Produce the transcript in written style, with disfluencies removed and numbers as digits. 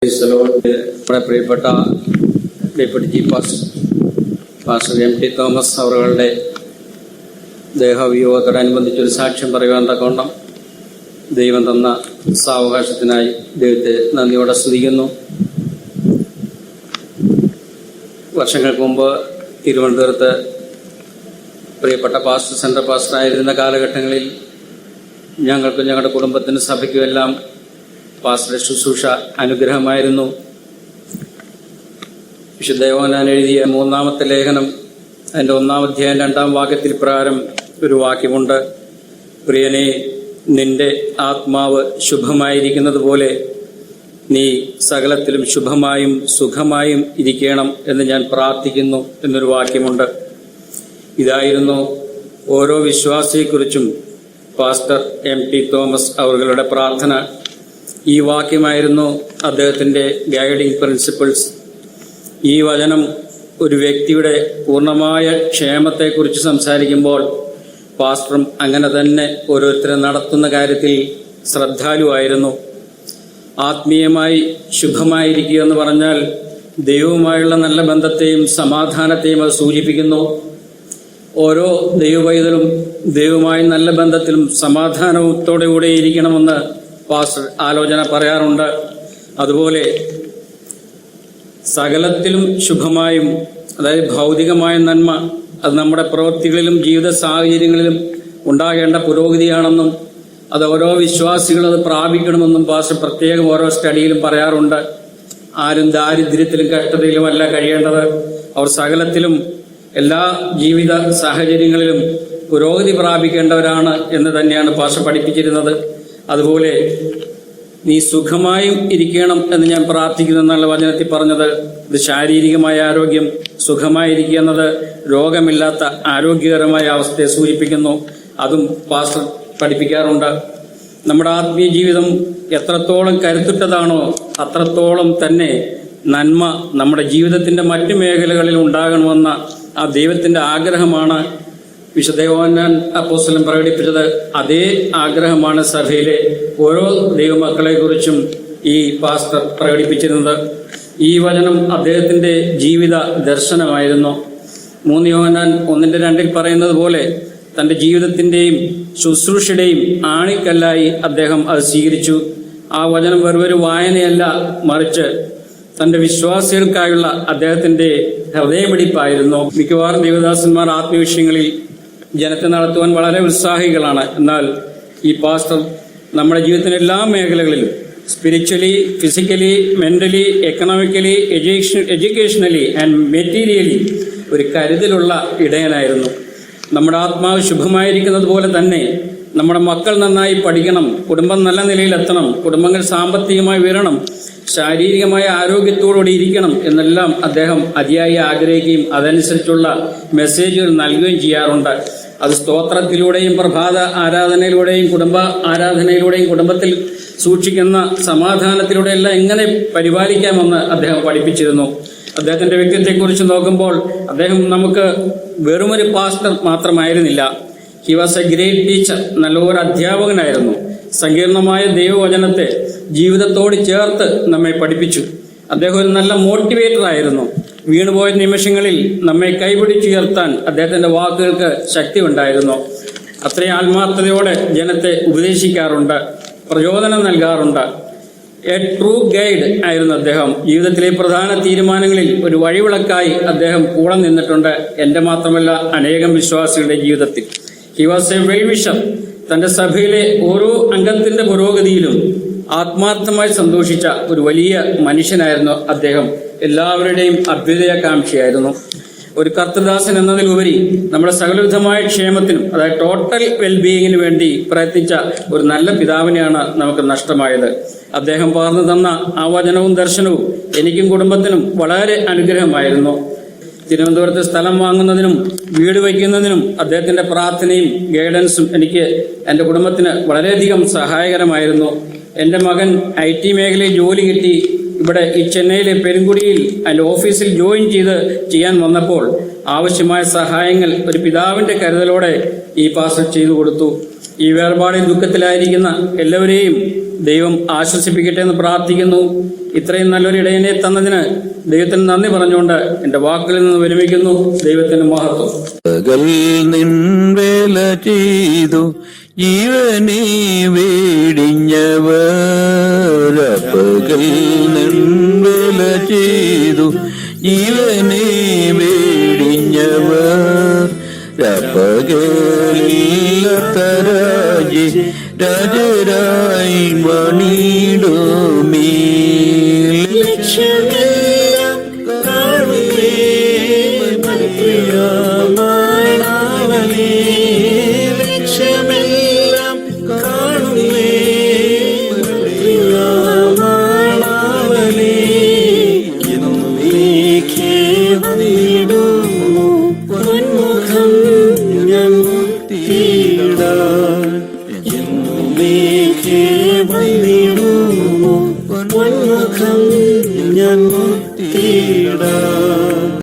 നമ്മുടെ പ്രിയപ്പെട്ട deputy chief pastor M.T. Thomas അവരുടെ ദേഹവിയോഗത്തോടനുബന്ധിച്ചൊരു സാക്ഷ്യം പറയുവാൻ തക്കവണ്ണം ദൈവം തന്ന സാവകാശത്തിനായി ദൈവത്തെ നന്ദിയോടെ സ്തുതിക്കുന്നു. വർഷങ്ങൾക്ക് മുമ്പ് തിരുവനന്തപുരത്ത് പ്രിയപ്പെട്ട പാസ്റ്റർ സെൻട്രൽ പാസ്റ്ററായിരുന്ന കാലഘട്ടങ്ങളിൽ ഞങ്ങൾക്കും ഞങ്ങളുടെ കുടുംബത്തിനും സഭയ്ക്കും എല്ലാം പാസ്റ്ററുടെ ശുശ്രൂഷ അനുഗ്രഹമായിരുന്നു. വിശുദ്ധ യോഹന്നാൻ എഴുതിയ 3-ാമത്തെ ലേഖനം അതിൻ്റെ 1-ാം അധ്യായം 2-ാം വാക്യത്തിൽ പ്രകാരം ഒരു വാക്യമുണ്ട്: പ്രിയനെ, നിന്റെ ആത്മാവ് ശുഭമായിരിക്കുന്നത് പോലെ നീ സകലത്തിലും ശുഭമായും സുഖമായും ഇരിക്കണം എന്ന് ഞാൻ പ്രാർത്ഥിക്കുന്നു എന്നൊരു വാക്യമുണ്ട്. ഇതായിരുന്നു ഓരോ വിശ്വാസിയെക്കുറിച്ചും പാസ്റ്റർ M.T. തോമസ് അവരുടെ പ്രാർത്ഥന. ഈ വാക്യമായിരുന്നു അദ്ദേഹത്തിൻ്റെ ഗൈഡിങ് പ്രിൻസിപ്പിൾസ്. ഈ വചനം ഒരു വ്യക്തിയുടെ പൂർണ്ണമായ ക്ഷേമത്തെക്കുറിച്ച് സംസാരിക്കുമ്പോൾ പാസ്റ്ററും അങ്ങനെ തന്നെ ഓരോരുത്തരെ നടത്തുന്ന കാര്യത്തിൽ ശ്രദ്ധാലുവായിരുന്നു. ആത്മീയമായി ശുഭമായിരിക്കുക എന്ന് പറഞ്ഞാൽ ദൈവവുമായുള്ള നല്ല ബന്ധത്തെയും സമാധാനത്തെയും അത് സൂചിപ്പിക്കുന്നു. ഓരോ ദൈവവൈതലും ദൈവവുമായി നല്ല ബന്ധത്തിലും സമാധാനത്തോടെ കൂടെ ഇരിക്കണമെന്ന് പാസ്റ്റർ ആലോചന പറയാറുണ്ട്. അതുപോലെ സകലത്തിലും ശുഭമായും, അതായത് ഭൗതികമായ നന്മ, അത് നമ്മുടെ പ്രവൃത്തികളിലും ജീവിത സാഹചര്യങ്ങളിലും ഉണ്ടാകേണ്ട പുരോഗതിയാണെന്നും അത് ഓരോ വിശ്വാസികളും അത് പ്രാപിക്കണമെന്നും പാസ്റ്റർ പ്രത്യേകം ഓരോ സ്റ്റഡിയിലും പറയാറുണ്ട്. ആരും ദാരിദ്ര്യത്തിലും കഷ്ടതയിലുമല്ല കഴിയേണ്ടത്. അവർ സകലത്തിലും എല്ലാ ജീവിത സാഹചര്യങ്ങളിലും പുരോഗതി പ്രാപിക്കേണ്ടവരാണ് എന്ന് തന്നെയാണ് പാസ്റ്റർ പഠിപ്പിച്ചിരുന്നത്. അതുപോലെ നീ സുഖമായും ഇരിക്കണം എന്ന് ഞാൻ പ്രാർത്ഥിക്കുന്നു എന്നുള്ള വചനത്തിൽ പറഞ്ഞത് ഇത് ശാരീരികമായ ആരോഗ്യം. സുഖമായിരിക്കുക എന്നത് രോഗമില്ലാത്ത ആരോഗ്യകരമായ അവസ്ഥയെ സൂചിപ്പിക്കുന്നു. അതും പാസ്റ്റർ പഠിപ്പിക്കാറുണ്ട്. നമ്മുടെ ആത്മീയ ജീവിതം എത്രത്തോളം കരുത്തുറ്റതാണോ അത്രത്തോളം തന്നെ നന്മ നമ്മുടെ ജീവിതത്തിന്റെ മറ്റു മേഖലകളിൽ ഉണ്ടാകണമെന്ന ആ ദൈവത്തിന്റെ ആഗ്രഹമാണ് വിശുദ്ധ യോഹന്നാൻ അപ്പോസ്തലൻ പ്രകടിപ്പിച്ചത്. അതേ ആഗ്രഹമാണ് സഭയിലെ ഓരോ ദൈവമക്കളെ കുറിച്ചും ഈ പാസ്റ്റർ പ്രകടിപ്പിച്ചിരുന്നത്. ഈ വചനം അദ്ദേഹത്തിന്റെ ജീവിത ദർശനമായിരുന്നു. 3 യോഹന്നാൻ 1:2 പറയുന്നത് പോലെ തന്റെ ജീവിതത്തിന്റെയും ശുശ്രൂഷയുടെയും ആണിക്കല്ലായി അദ്ദേഹം അത് സ്വീകരിച്ചു. ആ വചനം വെറുതെ വായനയല്ല, മറിച്ച് തന്റെ വിശ്വാസികൾക്കായുള്ള അദ്ദേഹത്തിന്റെ ഹൃദയമിടിപ്പായിരുന്നു. മിക്കവാറും ദേവദാസന്മാർ ആത്മീയവിഷയങ്ങളിൽ ജനത്തെ നടത്തുവാൻ വളരെ ഉത്സാഹികളാണ്. എന്നാൽ ഈ പാസ്റ്റർ നമ്മുടെ ജീവിതത്തിന്റെ എല്ലാ മേഖലകളിലും spiritually, physically, mentally, economically, educationally and materially ഒരു കരുതലുള്ള ഇടയനായിരുന്നു. നമ്മുടെ ആത്മാവ് ശുഭമായിരിക്കുന്നത് പോലെ തന്നെ നമ്മുടെ മക്കൾ നന്നായി പഠിക്കണം, കുടുംബം നല്ല നിലയിലെത്തണം, കുടുംബങ്ങൾ സാമ്പത്തികമായി ഉയരണം, ശാരീരികമായ ആരോഗ്യത്തോടുകൂടി ഇരിക്കണം എന്നെല്ലാം അദ്ദേഹം അതിയായി ആഗ്രഹിക്കുകയും അതനുസരിച്ചുള്ള മെസ്സേജുകൾ നൽകുകയും ചെയ്യാറുണ്ട്. അത് സ്തോത്രത്തിലൂടെയും പ്രഭാത ആരാധനയിലൂടെയും കുടുംബ ആരാധനയിലൂടെയും കുടുംബത്തിൽ സൂക്ഷിക്കുന്ന സമാധാനത്തിലൂടെയെല്ലാം എങ്ങനെ പരിപാലിക്കാമെന്ന് അദ്ദേഹം പഠിപ്പിച്ചിരുന്നു. അദ്ദേഹത്തിന്റെ വ്യക്തിത്വത്തെക്കുറിച്ച് നോക്കുമ്പോൾ അദ്ദേഹം നമുക്ക് വെറുമൊരു പാസ്റ്റർ മാത്രമായിരുന്നില്ല. He was a great teacher. നല്ലൊരു അധ്യാപകനായിരുന്നു. സങ്കീർണമായ ദൈവവചനത്തെ ജീവിതത്തോട് ചേർത്ത് നമ്മെ പഠിപ്പിച്ചു. അദ്ദേഹം ഒരു നല്ല മോട്ടിവേറ്റർ ആയിരുന്നു. വീണുപോയ നിമിഷങ്ങളിൽ നമ്മെ കൈപിടിച്ചുയർത്താൻ അദ്ദേഹത്തിന്റെ വാക്കുകൾക്ക് ശക്തി ഉണ്ടായിരുന്നു. അത്രയും ആത്മാർത്ഥതയോടെ ജനത്തെ ഉപദേശിക്കാറുണ്ട്, പ്രചോദനം നൽകാറുണ്ട്. എ ട്രൂ ഗൈഡ് ആയിരുന്നു അദ്ദേഹം. ജീവിതത്തിലെ പ്രധാന തീരുമാനങ്ങളിൽ ഒരു വഴിവിളക്കായി അദ്ദേഹം കൂടെ നിന്നിട്ടുണ്ട്. എന്റെ മാത്രമല്ല, അനേകം വിശ്വാസികളുടെ ജീവിതത്തിൽ. He was A well wisher. തന്റെ സഭയിലെ ഓരോ അംഗത്തിന്റെ പുരോഗതിയിലും ആത്മാർത്ഥമായി സന്തോഷിച്ച ഒരു വലിയ മനുഷ്യനായിരുന്നു അദ്ദേഹം. എല്ലാവരുടെയും അഭ്യുദയകാംക്ഷിയായിരുന്നു. ഒരു കർത്തദാസൻ എന്നതിലുപരി നമ്മുടെ സകലവിധമായ ക്ഷേമത്തിനും, അതായത് ടോട്ടൽ വെൽബീയിങ്ങിന് വേണ്ടി പ്രയത്നിച്ച ഒരു നല്ല പിതാവിനെയാണ് നമുക്ക് നഷ്ടമായത്. അദ്ദേഹം പകർന്നു തന്ന ആ വചനവും ദർശനവും എനിക്കും കുടുംബത്തിനും വളരെ അനുഗ്രഹമായിരുന്നു. തിരുവനന്തപുരത്ത് സ്ഥലം വാങ്ങുന്നതിനും വീട് വയ്ക്കുന്നതിനും അദ്ദേഹത്തിന്റെ പ്രാർത്ഥനയും ഗൈഡൻസും എനിക്ക് എൻ്റെ കുടുംബത്തിന് വളരെയധികം സഹായകരമായിരുന്നു. എൻ്റെ മകൻ IT മേഖലയിൽ ജോലി കിട്ടി ഇവിടെ ഈ ചെന്നൈയിലെ പെരുങ്കുടിയിൽ അതിൻ്റെ ഓഫീസിൽ ജോയിൻ ചെയ്യാൻ വന്നപ്പോൾ ആവശ്യമായ സഹായങ്ങൾ ഒരു പിതാവിന്റെ കരുതലോടെ ഈ പാസ്റ്റർ ചെയ്തു കൊടുത്തു. ഈ വേർപാടിൽ ദുഃഖത്തിലായിരിക്കുന്ന എല്ലാവരെയും ദൈവം ആശ്വസിപ്പിക്കട്ടെ എന്ന് പ്രാർത്ഥിക്കുന്നു. ഇത്രയും നല്ലൊരു ഇടയനെ തന്നതിന് ദൈവത്തിന് നന്ദി പറഞ്ഞുകൊണ്ട് എൻ്റെ വാക്കുകളിൽ നിന്ന് വിരമിക്കുന്നു. ദൈവത്തിന് മഹത്വം. പകൽ നിൻവേല ചെയ്തു ജീവനെ വേടിഞ്ഞവർ, പകൽ നിൻവേല ചെയ്തു ജീവനെ വേടിഞ്ഞവർ, പകലില്ലത്തരാജി രാജരായി മണിടുമീ ലക്ഷ്യമെല്ലാം കാണുമേ പ്രിയമാണവനേ, ലക്ഷ്യമെല്ലാം കാണുമേ പ്രിയമാണവനേ, എന്നേക്കേ വന്നിടുമോ പൊന്മുഖം ഞാൻ മുക്തിയിടാൻ, എന്നേക്കേ വന്നിടുമോ പൊന്മുഖം ഞാൻ മുക്തിയിടാൻ.